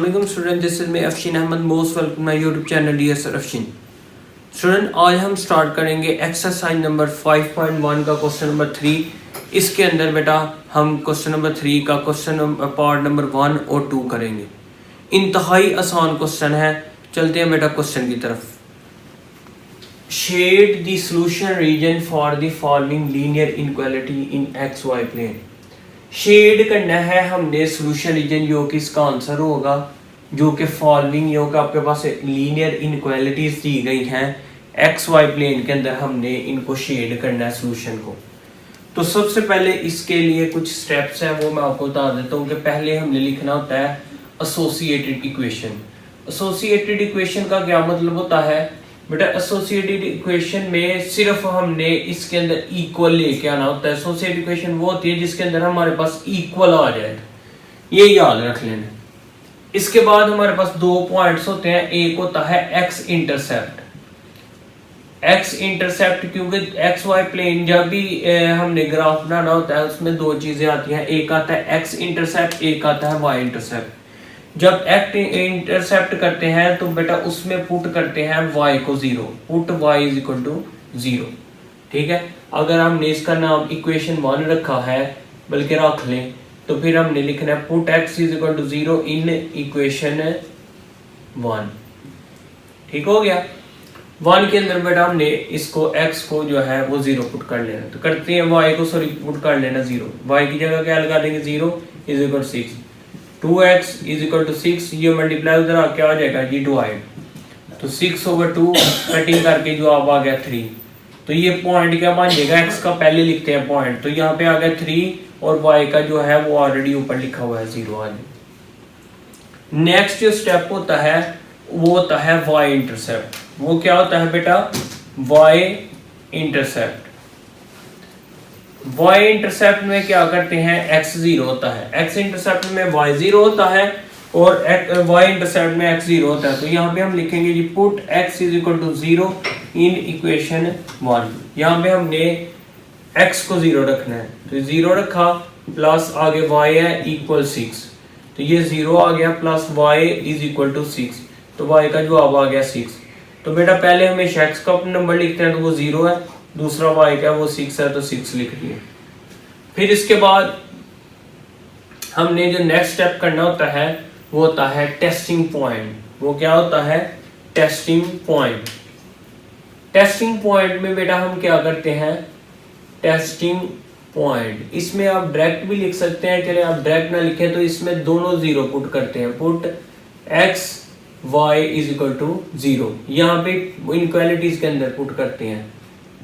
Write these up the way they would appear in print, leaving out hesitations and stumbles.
Assalamualaikum student, this is me Afsheen Ahmed, most welcome my YouTube channel dear sir Afsheen. Student आज हम start करेंगे exercise number 5.1 का question number 3। इसके अंदर बेटा हम क्वेश्चन नंबर 3 का क्वेश्चन पार्ट नंबर 1 और 2 करेंगे। इंतहाई आसान क्वेश्चन है, चलते हैं बेटा क्वेश्चन की तरफ। Shade the solution region for the following linear inequality in x y plane. Shade करना है हमने सॉल्यूशन रीजन, जो कि इसका आंसर होगा जो कि फॉलोइंग, जो कि आपके पास लीनियर इनइक्वालिटीज दी गई हैं एक्स वाई प्लेन के अंदर, हमने इनको शेड करना है सॉल्यूशन को। तो सबसे पहले इसके लिए कुछ स्टेप्स हैं, वो मैं आपको बता देता हूँ कि पहले हमने लिखना होता है एसोसिएटेड इक्वेशन। एसोसिएटेड इक्वेशन का क्या मतलब होता है बेटा? एसोसिएटेड इक्वेशन में सिर्फ हमने इसके अंदर इक्वल लेके आना होता है। एसोसिएटेड इक्वेशन वो होती है जिसके अंदर हमारे पास इक्वल आ जाए, ये याद रख लेना। इसके बाद हमारे पास दो पॉइंट्स होते हैं, एक होता है एक्स इंटरसेप्ट। एक्स इंटरसेप्ट क्योंकि एक्स वाई प्लेन जब भी हमने ग्राफ बनाना होता है उसमें दो चीजें आती हैं, एक आता है एक्स इंटरसेप्ट, एक आता है वाई इंटरसेप्ट। जब एक्ट इंटरसेप्ट करते हैं तो बेटा उसमें पुट करते हैं y को 0, put y is equal to 0। ठीक है, अगर हमने इसका नाम इक्वेशन 1 रखा है, बल्कि रख लें, तो फिर हमने लिखना है put x is equal to 0 in equation 1। ठीक हो गया। 1 के अंदर बेटा हमने इसको x को जो है वो 0 पुट कर लेना, तो करते हैं y को सॉरी पुट कर लेना 0, y की जगह क्या लगा देंगे 0 is equal 6, 2x is equal to 6, ये मल्टीप्लाई उधर आ क्या आ जाएगा जी डिवाइड, तो 6/2 कटिंग करके जो आप आ गया 3। तो ये पॉइंट क्या बन जाएगा, x का पहले लिखते हैं पॉइंट, तो यहाँ पे आ गया 3 और y का जो है वो ऑलरेडी ऊपर लिखा हुआ है 0 आ जाए। नेक्स्ट जो स्टेप होता है वो होता है y इंटरसेप्ट। वो क्या होता है बेटा? y intercept. y इंटरसेप्ट में क्या करते हैं, x 0 होता है, x इंटरसेप्ट में y 0 होता है और y इंटरसेप्ट में x 0 होता है। तो यहाँ पे हम लिखेंगे जी put x is equal to 0 in equation 1। यहाँ पे हमने x को 0 रखना है, तो 0 रखा, प्लस आगे y है इक्वल 6, तो ये 0 आ गया, plus y is equal to 6, तो y का जवाब आ गया 6। तो बेटा पहले हमेशा x का नंबर लिखते हैं तो वो 0 है, दूसरा y का वो 6 है, तो 6 लिख दिए। फिर इसके बाद हमने जो नेक्स्ट स्टेप करना होता है वो होता है टेस्टिंग पॉइंट। वो क्या होता है? Testing point. टेस्टिंग पॉइंट में बेटा हम क्या करते हैं, टेस्टिंग पॉइंट, इसमें आप डायरेक्ट भी लिख सकते हैं, चले आप डायरेक्ट ना लिखें तो इसमें दोनों 0 पुट करते हैं, put x y is equal to 0, यहाँ पे इनइक्वालिटीज के अंदर पुट करते हैं,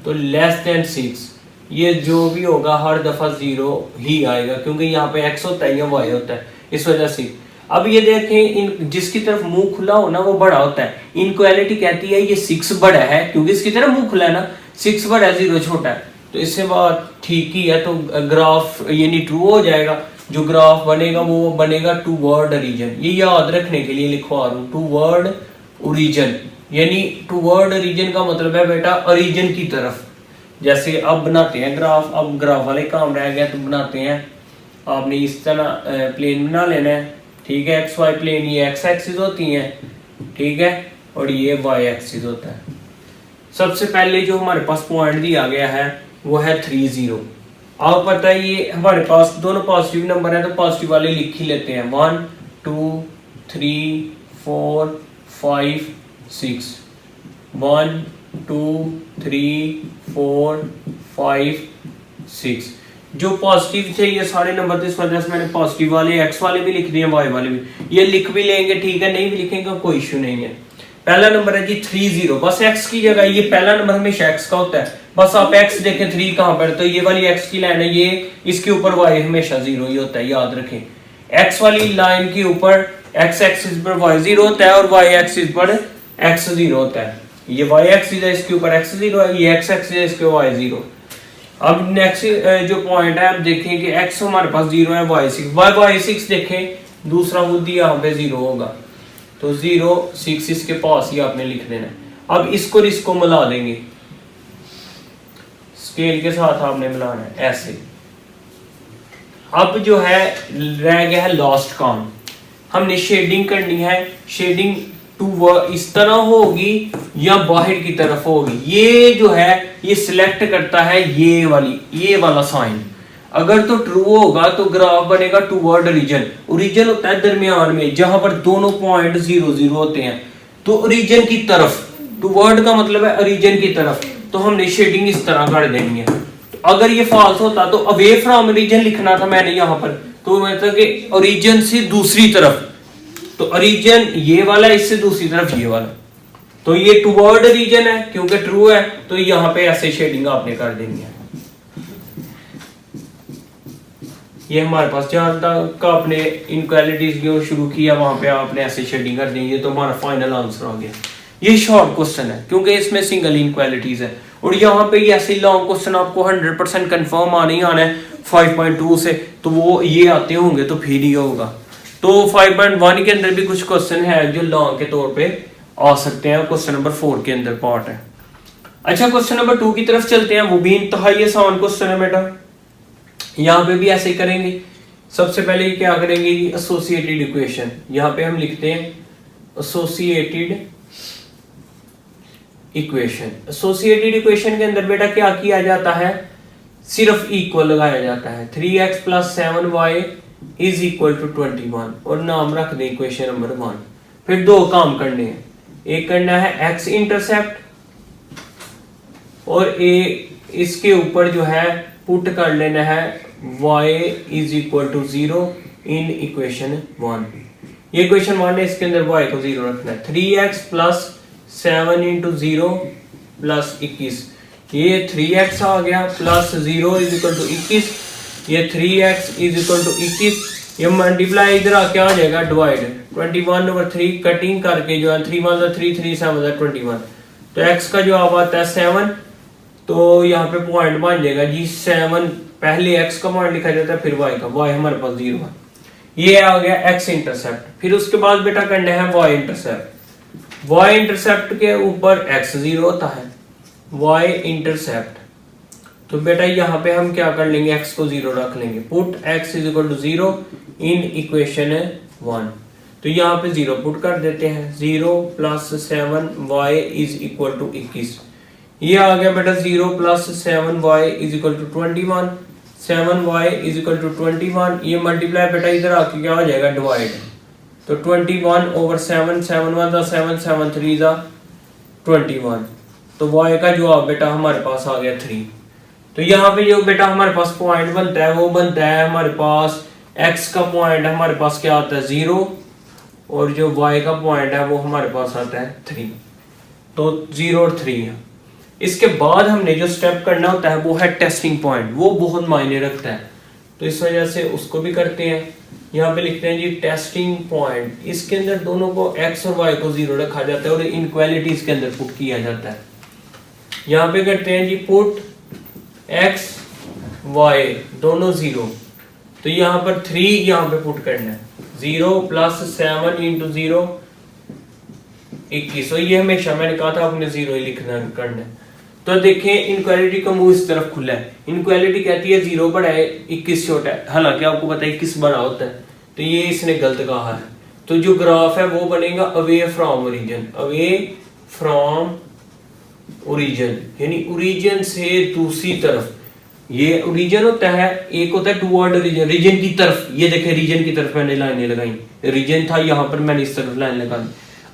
तो लेस देन 6, ये जो भी होगा हर दफा 0 ही आएगा क्योंकि यहाँ पे x होता है या y होता है, इस वजह से। अब ये देखें, इन जिसकी तरफ मुंह खुला हो ना वो बड़ा होता है, इनइक्वालिटी कहती है ये 6 बड़ा है क्योंकि इसकी तरफ मुंह खुला है ना, 6 बड़ा है 0 छोटा है, तो इससे बात ठीक ही है, तो ग्राफ यानी ट्रू हो जाएगा। जो ग्राफ बनेगा वो बनेगा टूवर्ड ओरिजिन, ये याद रखने के लिए लिखवा रहा हूँ, टूवर्ड ओरिजिन, यानी टूवर्ड ओरिजिन का मतलब है बेटा ओरिजिन की तरफ। जैसे अब बनाते हैं ग्राफ, अब ग्राफ वाले काम रह गया तो बनाते हैं, आपने इस तरह प्लेन बना लेना है, ठीक है, एक्स वाई प्लेन, ये एक्स एक्सिस होती हैं, ठीक है, और ये वाई एक्सिस होता है। सबसे पहले जो हमारे पास पॉइंट दिया गया है वो है 3 0। आप पता है ये हमारे पास दोनों पॉजिटिव नंबर है तो पॉजिटिव वाले लिख ही लेते हैं, 1 2 3 4 5 6, 1 2 3 4 5 6। जो पॉजिटिव थे ये सारे नंबर थे, इस वजह से मैंने पॉजिटिव वाले एक्स वाले भी लिख दिए, वाई वाले भी, ये लिख भी लेंगे, ठीक है, नहीं भी लिखेंगे कोई इश्यू नहीं है। पहला नंबर है जी 3 0, बस x की जगह, ये पहला नंबर हमेशा x का होता है, बस आप x देखें 3 कहां पर, तो ये वाली x की लाइन है, ये इसके ऊपर y हमेशा 0 ही होता है, याद रखें। x वाली लाइन के ऊपर x एक्सिस पर y 0 होता है और y एक्सिस पर x 0 होता है, ये y एक्सिस है इसके ऊपर x 0 है, ये x एक्सिस है इसके y 0। अब नेक्स्ट जो पॉइंट है आप देखें कि x हमारे पास 0 है, y 6 देखें, दूसरा खुद यहाँ पे 0 होगा, तो 0 6 इसके पास ही आपने लिख देना है। अब इसको मिला देंगे, स्केल के साथ आपने मिलाना है ऐसे। अब जो है रह गया है लास्ट काम, हमने शेडिंग करनी है, शेडिंग टू इस तरह होगी या बाहर की तरफ होगी, ये जो है ये सिलेक्ट करता है ये वाला साइन। अगर तो ट्रू होगा तो ग्राफ बनेगा टूवर्ड ओरिजिन। ओरिजिन होता है दरमियान में जहां पर दोनों पॉइंट 0 0 होते हैं, तो ओरिजिन की तरफ, टूवर्ड का मतलब है ओरिजिन की तरफ, तो हमने शेडिंग इस तरह कर देनी है। तो अगर ये फॉल्स होता तो अवे फ्रॉम ओरिजिन लिखना था मैंने यहाँ पर, तो मतलब कि ओरिजिन से दूसरी तरफ, तो ओरिजिन ये वाला, इससे दूसरी तरफ ये वाला, तो ये टूवर्ड ओरिजिन है क्योंकि ट्रू है, तो यहाँ पे ऐसे शेडिंग आपने कर देनी है। ये हमारे पास जहां तक आपने इनक्वालिटीज जो शुरू किया वहां पे आपने ऐसे शेडिंग कर दी, ये तो हमारा फाइनल आंसर आ गया। ये शॉर्ट क्वेश्चन है क्योंकि इसमें सिंगल इनक्वालिटीज है, और यहाँ पे ये ऐसे लॉन्ग क्वेश्चन आपको 100% कंफर्म आने ही आना है 5.2 से, तो वो ये आते होंगे तो फिर ही होगा। तो 5.1 के अंदर भी कुछ क्वेश्चन है जो लॉन्ग के तौर पे आ सकते हैं, क्वेश्चन नंबर 4 के अंदर पार्ट है। अच्छा, क्वेश्चन नंबर 2 की तरफ चलते हैं, वो भी इंतहाई आसान क्वेश्चन है बेटा। यहाँ पे भी ऐसे ही करेंगे। सबसे पहले क्या करेंगे, एसोसिएटेड इक्वेशन, यहाँ पे हम लिखते हैं एसोसिएटेड इक्वेशन। एसोसिएटेड इक्वेशन के अंदर बेटा क्या किया जाता है, सिर्फ इक्वल लगाया जाता है। 3x + 7y is equal to 21 और नाम रख दें इक्वेशन नंबर 1। फिर दो काम करने हैं, एक करना है x इंटरसेप्ट और इसके ऊपर जो है पुट कर लेना है y is equal to 0 in equation 1। ये इक्वेशन 1 है, इसके अंदर y को 0 रखना है। 3x + 7 × 0 + 21, ये 3x आ गया, प्लस 0 इज इक्वल टू 21, ये 3x इज इक्वल टू 21, ये मल्टीप्लाई इधर आके आ जाएगा डिवाइड 21/3 कटिंग करके जो है 3 1 3 3 7 21, तो x का जवाब आता है 7। तो यहाँ पे पॉइंट बन जाएगा जी 7, पहले x का पॉइंट लिखा जाता है फिर y का, y हमारे पास 0 है। ये आ गया x इंटरसेप्ट। फिर उसके बाद बेटा करना है y इंटरसेप्ट। y इंटरसेप्ट के ऊपर x 0 होता है, y इंटरसेप्ट, तो बेटा यहाँ पे हम क्या कर लेंगे, x को 0 रख लेंगे, put x is equal to 0 in equation 1। तो यहाँ पे 0 पुट कर देते हैं, 0 + 7y इज इक्वल टू 21, ये आ गया बेटा 0 + 7y is equal to 21, 7y is equal to 21, ये मल्टीप्लाई बेटा इधर आके क्या हो जाएगा डिवाइड, तो 21/7, 7 1 7 7 3 21, तो y का जवाब बेटा हमारे पास आ गया 3। तो यहाँ पे जो बेटा हमारे पास पॉइंट बनता है वो बनता है हमारे पास x का पॉइंट हमारे पास क्या आता है 0, और जो y का पॉइंट है वो हमारे पास आता है 3, तो 0 और 3 है। इसके बाद हमने जो स्टेप करना होता है वो है टेस्टिंग पॉइंट, वो बहुत मायने रखता है, तो इस वजह से उसको भी करते हैं। यहाँ पे लिखते हैं जी टेस्टिंग पॉइंट, इसके अंदर दोनों को x और y को 0 रखा जाता है और इनक्वालिटीज के अंदर पुट किया जाता है। यहाँ पे करते हैं जी पुट x y दोनों 0, तो यहाँ पर 3 यहाँ पे पुट करना है, 0 + 7 × 0 21, तो ये हमेशा मैंने कहा था आपने 0 ही लिखना करना है। तो देखें इनक्वालिटी का मुंह इस तरफ खुला है, इनक्वालिटी कहती है 0 बड़ा है 21 छोटा है, हालांकि आपको पता है 21 बड़ा होता है, तो ये इसने गलत कहा है। तो जो ग्राफ है वो बनेगा away from origin, away from origin यानी ओरिजिन से दूसरी तरफ। ये ओरिजिन होता है, एक होता है टूवर्ड ओरिजिन, रीजन की तरफ, ये देखें रीजन की तरफ मैंने लाइनें लगाई, रीजन था यहाँ पर मैंने इस तरफ लाइन लगा दी।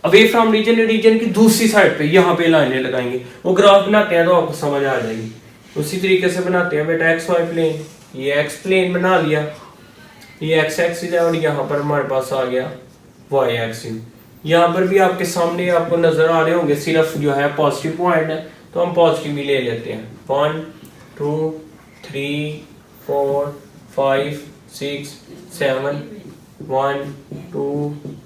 अवे फ्रॉम रीजन, रीजन की दूसरी साइड पे यहाँ पे लाइनें लगाएंगे, वो ग्राफ बनाते हैं तो आपको समझ आ जाएगी। उसी तरीके से बनाते हैं बेटा एक्स वाई प्लेन, ये एक्स प्लेन बना लिया, ये एक्स एक्सिस है और यहाँ पर हमारे पास आ गया वाई एक्सिस। यहाँ पर भी आपके सामने आपको नजर आ रहे होंगे सिर्फ जो है पॉजिटिव पॉइंट है, तो हम पॉजिटिव भी ले लेते हैं। 1 2 3 4 5 6 7 1 2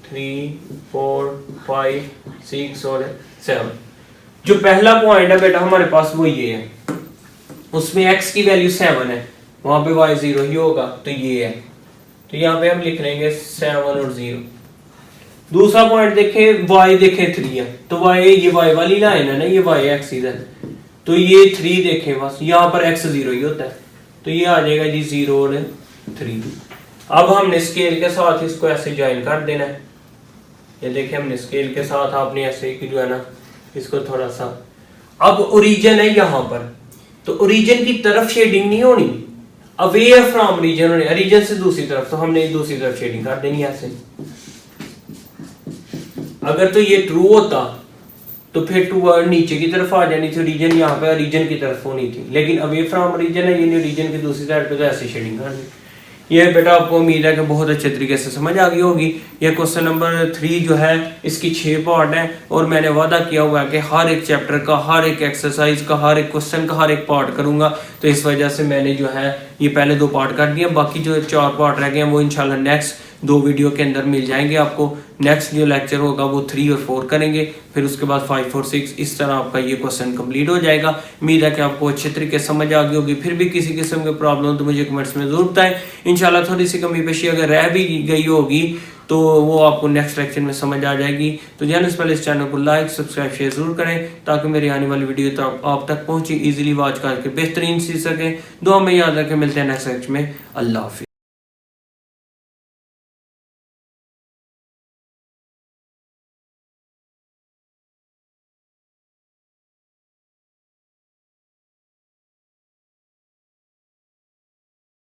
3 4 5 6 और 7। जो पहला पॉइंट है बेटा हमारे पास वो ये है, उसमें x की वैल्यू 7 है, वहां पे y 0 ही होगा, तो ये है, तो यहाँ पे हम लिख लेंगे 7 और 0। दूसरा पॉइंट देखें y देखें 3 है, तो y ये y वाली लाइन है ना, ये y एक्सिस है, तो ये 3 देखें बस, यहाँ पर x 0 ही होता है, तो ये आ जाएगा जी 0 और 3। अब हमने स्केल के साथ इसको ऐसे ज्वाइन कर देना है। ये देखिए हमने स्केल के साथ आपने ऐसे जो है ना इसको थोड़ा सा, अब ओरिजिन है यहाँ पर, तो ओरिजिन की तरफ शेडिंग नहीं होनी, अवे फ्रॉम रीजन होनी, रीजन से दूसरी तरफ, तो हमने दूसरी तरफ शेडिंग कर देनी ऐसे। अगर तो ये ट्रू होता तो फिर टू वर्ड नीचे की तरफ आ जानी थी, रीजन यहाँ पे रीजन की तरफ होनी थी, लेकिन अवे फ्रॉम रीजन है, ये रीजन की दूसरी साइड पे, तो ऐसे शेडिंग कर दी। ये बेटा आपको उम्मीद है कि बहुत अच्छे तरीके से समझ आ गई होगी। ये क्वेश्चन नंबर 3 जो है इसकी 6 पार्ट है, और मैंने वादा किया हुआ है कि हर एक चैप्टर का, हर एक एक्सरसाइज का, हर एक क्वेश्चन का हर एक पार्ट करूंगा। तो इस वजह से मैंने जो है ये पहले 2 पार्ट कर दिए, बाकी जो 4 पार्ट रह गए हैं वो इंशाल्लाह नेक्स्ट 2 वीडियो के अंदर मिल जाएंगे आपको। नेक्स्ट जो लेक्चर होगा वो 3 और 4 करेंगे, फिर उसके बाद 5 और 6, इस तरह आपका ये क्वेश्चन कंप्लीट हो जाएगा। उम्मीद है कि आपको अच्छे तरीके से समझ आ गई होगी। फिर भी किसी किस्म की प्रॉब्लम तो मुझे कमेंट्स में जरूर बताएं। इंशाल्लाह थोड़ी सी कमी पेशी अगर रह भी गई होगी तो वो आपको नेक्स्ट लेक्चर में समझ आ जाएगी। तो जाने से पहले इस चैनल को लाइक, सब्सक्राइब, शेयर जरूर करें ताकि मेरी आने वाली वीडियो तो आप तक पहुंचे, इजीली वॉच करके बेहतरीन सीख सकें। दुआ में याद रखें, मिलते हैं नेक्स्ट लेक्चर में। अल्लाह हाफिज़।